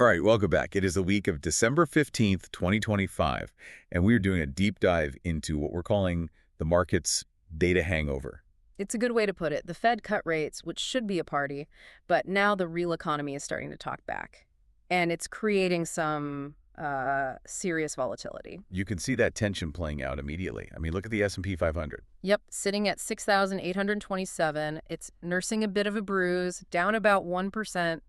All right, welcome back. It is the week of December 15th, 2025, and we're doing a deep dive into what we're calling the market's data hangover. It's a good way to put it. The Fed cut rates, which should be a party, but now the real economy is starting to talk back. And it's creating some serious volatility. You can see that tension playing out immediately. I mean, look at the S&P 500. Yep, sitting at 6,827. It's nursing a bit of a bruise, down about 1%.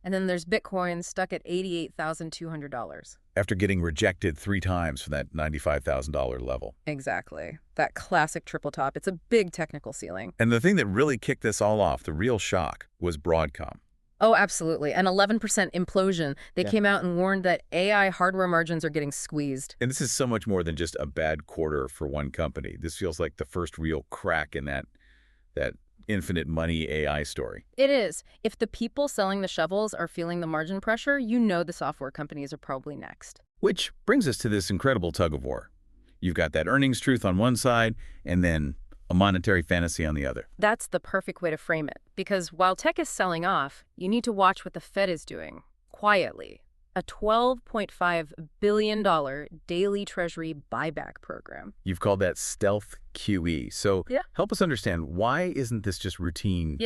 And then there's Bitcoin stuck at $88,200. After getting rejected 3 times from that $95,000 level. Exactly. That classic triple top. It's a big technical ceiling. And the thing that really kicked this all off, the real shock, was Broadcom. Oh, absolutely. An 11% implosion. They came out and warned that AI hardware margins are getting squeezed. And this is so much more than just a bad quarter for one company. This feels like the first real crack in that infinite money AI story. It is. If the people selling the shovels are feeling the margin pressure, you know the software companies are probably next. Which brings us to this incredible tug of war. You've got that earnings truth on one side, and then a monetary fantasy on the other. That's the perfect way to frame it. Because while tech is selling off, you need to watch what the Fed is doing, quietly. A $12.5 billion daily Treasury buyback program. You've called that stealth QE. So help us understand, why isn't this just routine,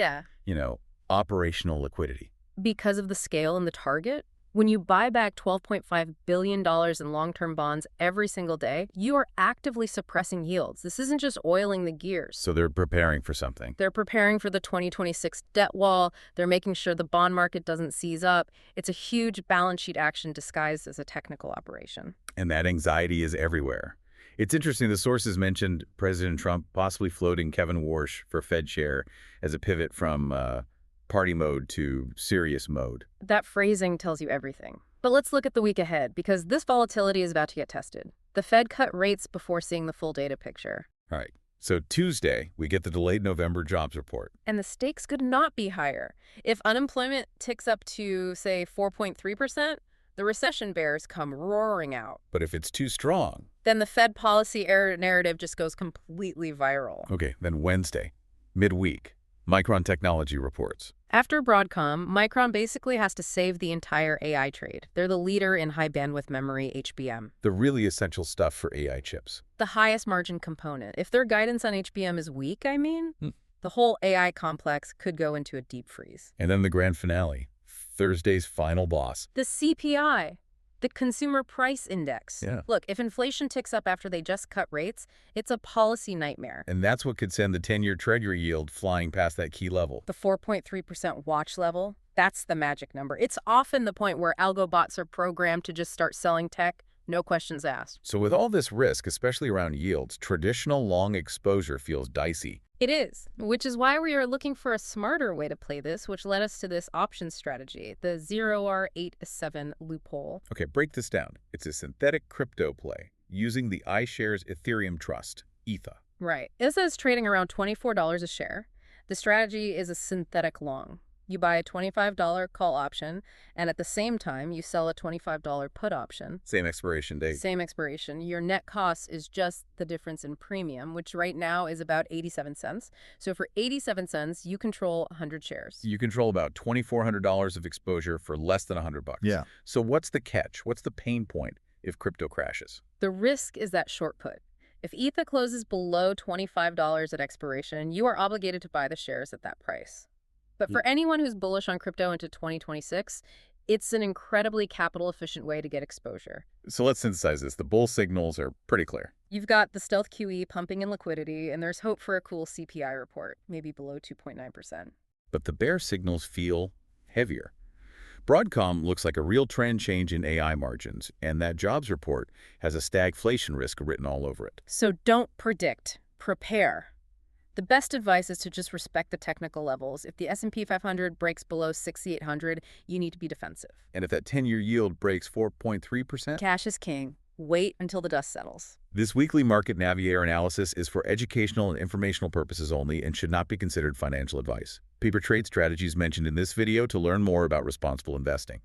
operational liquidity? Because of the scale and the target. When you buy back $12.5 billion in long-term bonds every single day, you are actively suppressing yields. This isn't just oiling the gears. So they're preparing for something. They're preparing for the 2026 debt wall. They're making sure the bond market doesn't seize up. It's a huge balance sheet action disguised as a technical operation. And that anxiety is everywhere. It's interesting, the sources mentioned President Trump possibly floating Kevin Warsh for Fed chair as a pivot from party mode to serious mode. That phrasing tells you everything. But let's look at the week ahead, because this volatility is about to get tested. The Fed cut rates before seeing the full data picture. All right. So Tuesday, we get the delayed November jobs report. And the stakes could not be higher. If unemployment ticks up to, say, 4.3%, the recession bears come roaring out. But if it's too strong, then the Fed policy error narrative just goes completely viral. Okay, then Wednesday, midweek, Micron Technology reports. After Broadcom, Micron basically has to save the entire AI trade. They're the leader in high bandwidth memory, HBM. The really essential stuff for AI chips. The highest margin component. If their guidance on HBM is weak, the whole AI complex could go into a deep freeze. And then the grand finale, Thursday's final boss. The CPI. The Consumer Price Index. Look, if inflation ticks up after they just cut rates, it's a policy nightmare. And that's what could send the 10-year Treasury yield flying past that key level. The 4.3% watch level, that's the magic number. It's often the point where algo bots are programmed to just start selling tech, no questions asked. So with all this risk, especially around yields, traditional long exposure feels dicey. It is, which is why we are looking for a smarter way to play this, which led us to this option strategy, the 0R87 loophole. Okay, break this down. It's a synthetic crypto play using the iShares Ethereum Trust, ETHA. Right. ETHA is trading around $24 a share. The strategy is a synthetic long. You buy a $25 call option, and at the same time, you sell a $25 put option. Same expiration date. Same expiration. Your net cost is just the difference in premium, which right now is about 87 cents. So for 87 cents, you control 100 shares. You control about $2,400 of exposure for less than $100. Yeah. So what's the catch? What's the pain point if crypto crashes? The risk is that short put. If ETHA closes below $25 at expiration, you are obligated to buy the shares at that price. But for anyone who's bullish on crypto into 2026, it's an incredibly capital-efficient way to get exposure. So let's synthesize this. The bull signals are pretty clear. You've got the stealth QE pumping in liquidity, and there's hope for a cool CPI report, maybe below 2.9%. But the bear signals feel heavier. Broadcom looks like a real trend change in AI margins, and that jobs report has a stagflation risk written all over it. So don't predict. Prepare. The best advice is to just respect the technical levels. If the S&P 500 breaks below 6,800, you need to be defensive. And if that 10-year yield breaks 4.3%? Cash is king. Wait until the dust settles. This weekly Market Navigator analysis is for educational and informational purposes only and should not be considered financial advice. Paper trade strategies mentioned in this video to learn more about responsible investing.